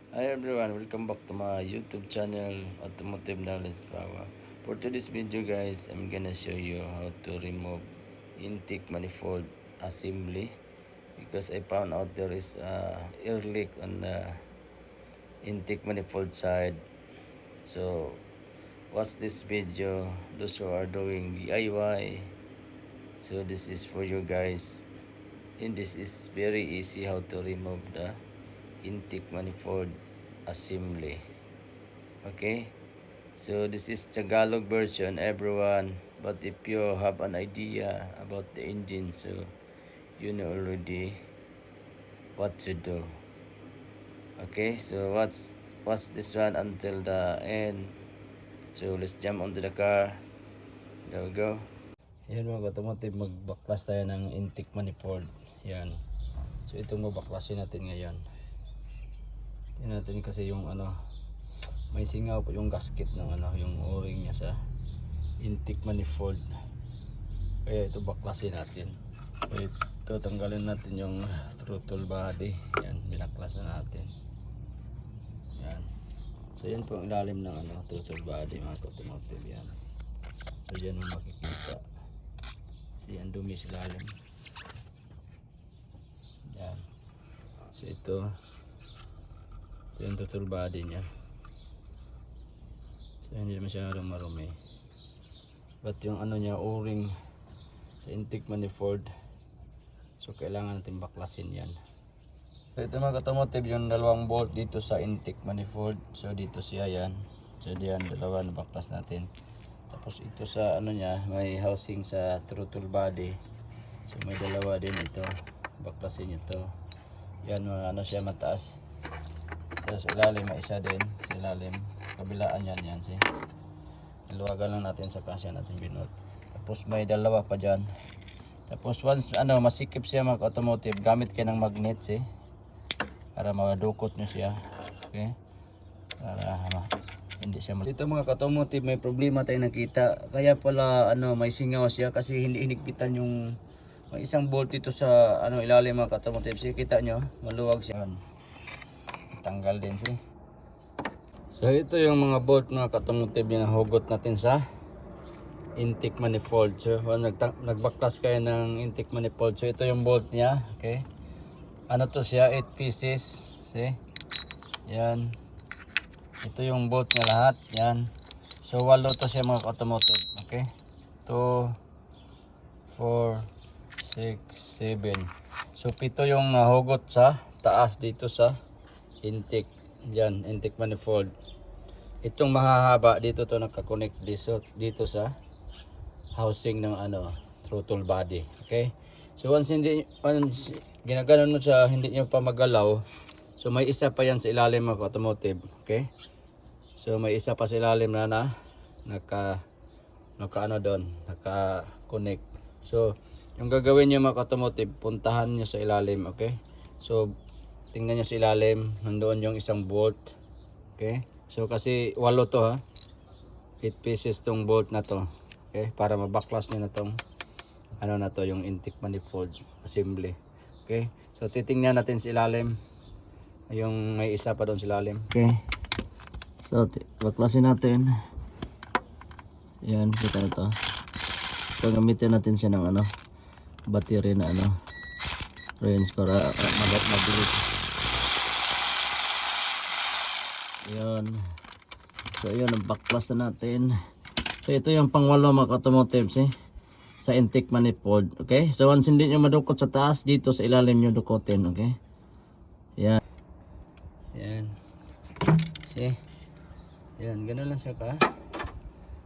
Hi everyone, welcome back to my YouTube channel Automotive Knowledge Power. For today's video guys, I'm gonna show you how to remove intake manifold assembly because I found out there is a air leak on the intake manifold side. So watch this video, those who are doing DIY. So this is for you guys, and this is very easy how to remove the intake manifold assembly. Okay, so this is Tagalog version everyone, but if you have an idea about the engine, so you know already what to do. Okay, so watch this one until the end. So let's jump onto the car. There we go. Yan mga automotive, magbaklas tayo ng intake manifold. Yan, so itong mabaklasin natin ngayon. Tingnan natin kasi yung may singaw po yung gasket ng yung o-ring niya sa intake manifold. Kaya ito baklasin natin. So ito tanggalin natin yung throttle body. Yan, binaklas na natin. Yan. So yan po ang ilalim ng throttle body mga automotive. Yan. So yan mo makikita. So yan dumi sa ilalim. Yan. So ito yung throttle body niya. So hindi masyadong marumi. But yung niya o-ring sa intake manifold, so kailangan natin baklasin yan. So ito mga automotive, yung dalawang bolt dito sa intake manifold. So dito siya yan. So diyan dalawa na baklas natin. Tapos ito sa niya, may housing sa throttle body. So may dalawa din ito. Baklasin ito. Yan siya mataas. So sa ilalim may isa din. Sa ilalim kabilaan yan see. Luwagan lang natin sa kasya natin binot. Tapos may dalawa pa dyan. Tapos once masikip siya mga automotive, gamit kayo ng magnet eh, para madukot nyo siya. Okay, para hindi siya dito mga automotive. May problema tayo nakita, kaya pala may singaw siya kasi hindi hinigpitan yung may isang bolt dito sa ilalim mga automotive. So kita nyo maluwag siya. Tanggal din siya. So ito yung mga bolt mga automotive na hugot natin sa intake manifold. So nagbaklas kayo ng intake manifold. So ito yung bolt niya. Okay, to siya, 8 pieces. See, yan, ito yung bolt niya lahat. Yan, so 8 to siya mga automotive. Okay, 2, 4, 6, 7. So 7 yung nahugot sa taas dito sa intake. Yan, intake manifold. Itong mahahaba dito to nakakonect dito sa housing ng throttle body. Okay, so once ginaganon mo siya, hindi niyo pa magalaw, so may isa pa yan sa ilalim mga automotive. Okay, so may isa pa sa ilalim na naka doon, naka connect. So yung gagawin niyo mga automotive, puntahan niyo sa ilalim. Okay, so tingnan niyo sa ilalim, nandoon yung isang bolt. Okay, so kasi 8 to 8 pieces tong bolt na to. Okay, para mabaklas nyo na tong na to, yung intake manifold assembly. Okay, so titingnan natin sa ilalim, yung may isa pa doon sa ilalim. Okay, so baklasin natin. Yan, kita na to. So gamitin natin siya ng battery na range para mabilis. Yan, so yun, baklas na natin. So ito yung pang-8 mga automotive sa intake manifold. Okay, so once hindi nyo madukot sa taas, dito sa ilalim nyo dukotin. Okay, yan, yan, see, yan, gano'n lang siya ka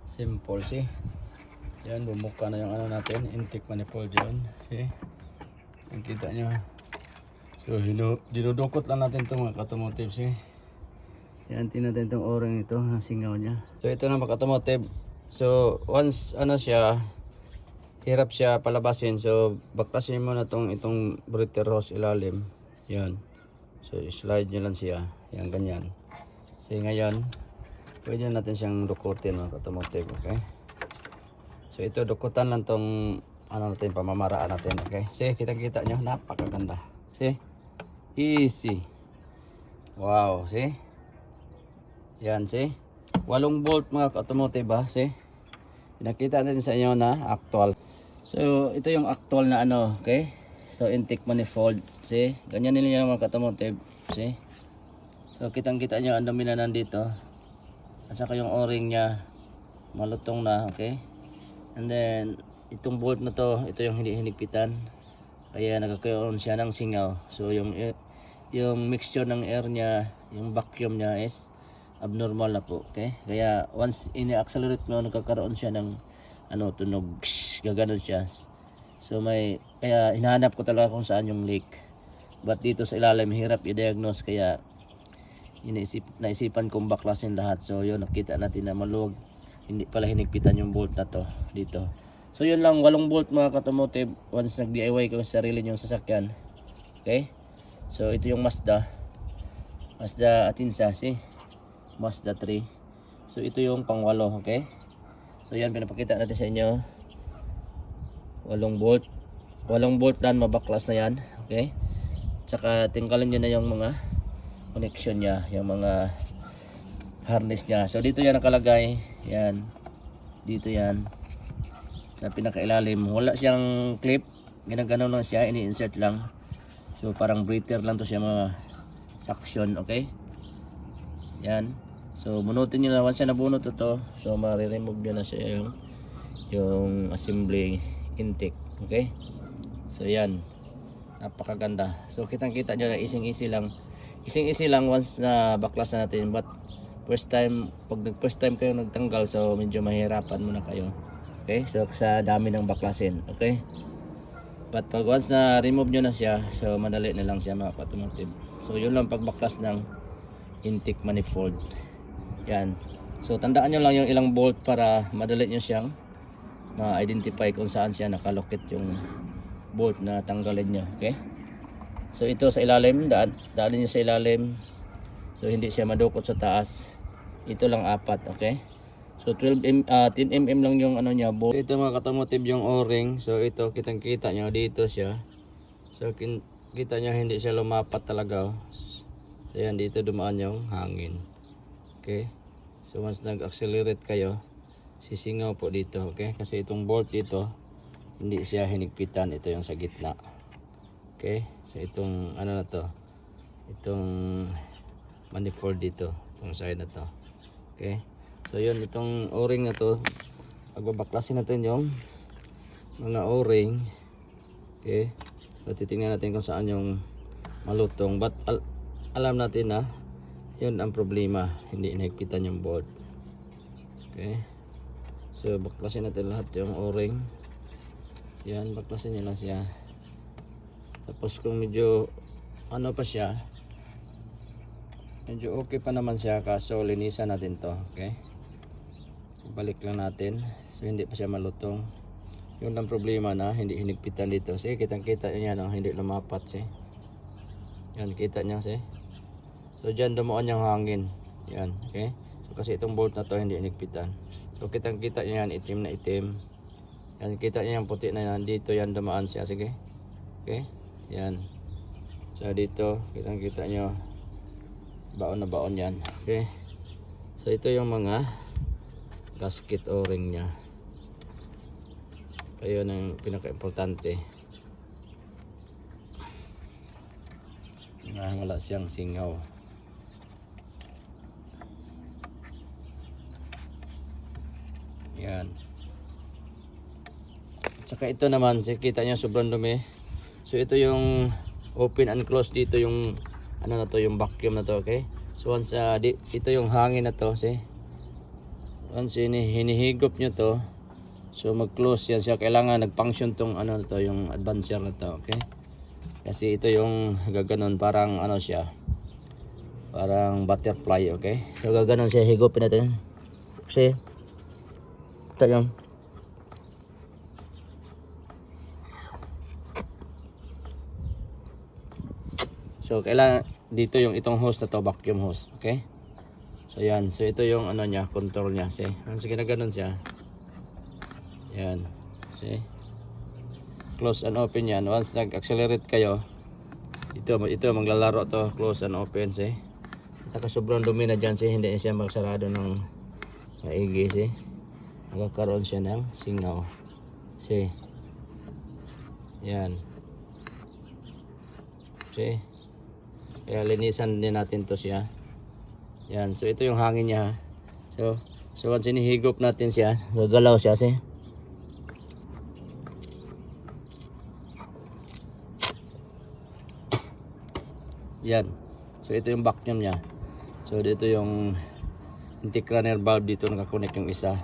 simple. See, yan, bumuka na yung natin, intake manifold yan. See, nakita nyo. So dinudukot lang natin ito mga automotive. See, yan, tingnan natin itong o-ring ito, singaw niya. So ito na mga automotive. So once siya, hirap siya palabasin, so baklasin mo na itong breather hose ilalim. Yan, so slide nyo lang siya. Yan, ganyan. So ngayon pwede natin siyang dukutin mga automotive. Okay, so ito dukutan lang tong natin, pamamaraan natin. Okay, see, kita nyo, napakaganda. See, easy. Wow, see? Yan, see? 8 bolt mga ka-automotive ha, see? Pinakita natin sa inyo na actual. So, ito yung actual na ano, okay? So, intake manifold, see? Ganyan nila yung mga ka-automotive, see? So, kitang-kita nyo, ang dami na nandito. At saka yung o-ring nya, malutong na, okay? And then, itong bolt na to, ito yung hindi hinigpitan. Kaya nagkakaroon siya ng singaw. So, yung mixture ng air nya, yung vacuum nya is abnormal na po, okay? Kaya, once ini-accelerate mo, nagkakaroon siya ng ano, tunog, gaganon siya. So, kaya hinahanap ko talaga kung saan yung leak. But dito sa ilalim, hirap i-diagnose, kaya naisipan kong baklasin lahat. So yun, nakita natin na maluwag, hindi pala hinigpitan yung bolt na to dito. So yun lang, 8 bolt mga ka-automotive. Once nag DIY ko sa sarili yung sasakyan, okay? So ito yung Mazda Atenza, see? Mazda 3. So ito yung pang 8, okay? So yan, pinapakita natin sa inyo. 8 bolt lang, mabaklas na yan, okay? Tsaka tingkalin nyo na yung mga connection niya, yung mga harness niya. So dito yan nakalagay, yan, dito yan sa pinakailalim. Wala siyang clip, ginagano lang siya, ini-insert lang. So parang breather lang to siya, mga suction, okay? Yan. So bunutin niyo na, once siya nabunot ito, so ma-remove niyo na siya yung assembly intake, okay? So yan, napakaganda. So kitang-kita niyo na easy lang once na baklas na natin. But pag first time kayo nagtanggal, so medyo mahirapan muna kayo, okay? So sa dami ng baklasin, okay? But pag once na remove nyo na siya, so madali na lang siya mga ka-automotive. So yun lang pagbaklas ng intake manifold. Yan. So tandaan nyo lang yung ilang bolt para madali nyo siyang ma-identify kung saan siya nakalokit yung bolt na tanggalin nyo, okay? So ito sa ilalim, daanin niya sa ilalim. So hindi siya madukot sa taas. Ito lang 4, okay? So 10 mm lang yung ano niya, bolt. Ito mga ka-automotive yung o-ring. So ito, kitang-kita niyo dito siya. So kita niyo hindi siya lumapat talaga. So yan, dito dumaan yung hangin. Okay? So once nag-accelerate kayo, sisingaw po dito, okay? Kasi itong bolt dito, hindi siya hinigpitan. Ito yung sa gitna. Okay, so itong ano na to, itong manifold dito, itong side na to, okay? So yun, itong o-ring na to, pagbabaklasin natin yung mga o-ring, okay? So titingnan natin kung saan yung malutong, but alam natin na yun ang problema, hindi inhigpitan yung bolt, okay? So baklasin natin lahat yung o-ring. Yan, baklasin nyo lang siya. Tapos kung medyo ano pa siya, medyo okay pa naman siya, kaso linisan natin to, okay? Balik lang natin, so hindi pa siya malutong. Yun ang problema na hindi hinigpitan dito. See, kitang-kita nyo yan, hindi lumapat, see? Yan, kita nyo, see? So dyan dumuan yung hangin. Yan, okay? So kasi itong bolt na to hindi hinigpitan. So kitang-kita nyo yan, itim na itim. Yan, kita nyo yung puti na yan, dito yan dumaan siya, sige? Okay? Yan. So dito, kitang-kita nyo, baon na baon yan. Okay? So ito yung mga gasket o-ring nya. Ayun ang pinaka-importante. Wala siyang singaw. Yan. At saka ito naman, kita nyo sobrang dumi. So ito yung open and close dito, yung ano na to, yung vacuum na to, okay? So once ito yung hangin na to, see? Once hinihigop nyo to, so mag-close yan siya. Kailangan nag-function tong ano na to, yung advancer na to, okay? Kasi ito yung gaganon, parang ano siya, parang butterfly, okay? So gaganon siya, higopin natin. Kasi ito yung so kailangan dito yung itong hose na to, vacuum hose, okay? So yan, so ito yung ano niya, control niya, see? Once ginaganon siya, yan, see? Close and open yan. Once nag-accelerate kayo, ito maglalaro to, close and open, see? Saka sobrang dumi na dyan, hindi siya magsarado ng maigi. Nagkakaroon siya ng singaw. Yan. Kaya linisan din natin to siya. Yan, so ito yung hangin niya. So once hinihigop natin siya, gagalaw siya. Yan. So ito yung vacuum niya. So dito yung intake runner valve, dito nakakonect yung isa.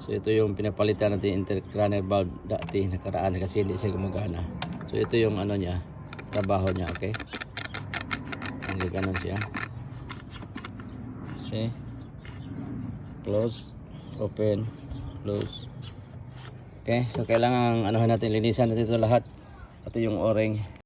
So ito yung pinapalitan natin intake runner valve dati nakaraan kasi hindi siya gumagana. So ito yung ano niya, trabaho niya, okay? Hindi ganun siya. Close, open, close. Okay, so kailangan anuhin natin, linisan natin ito lahat. Pati yung o-ring.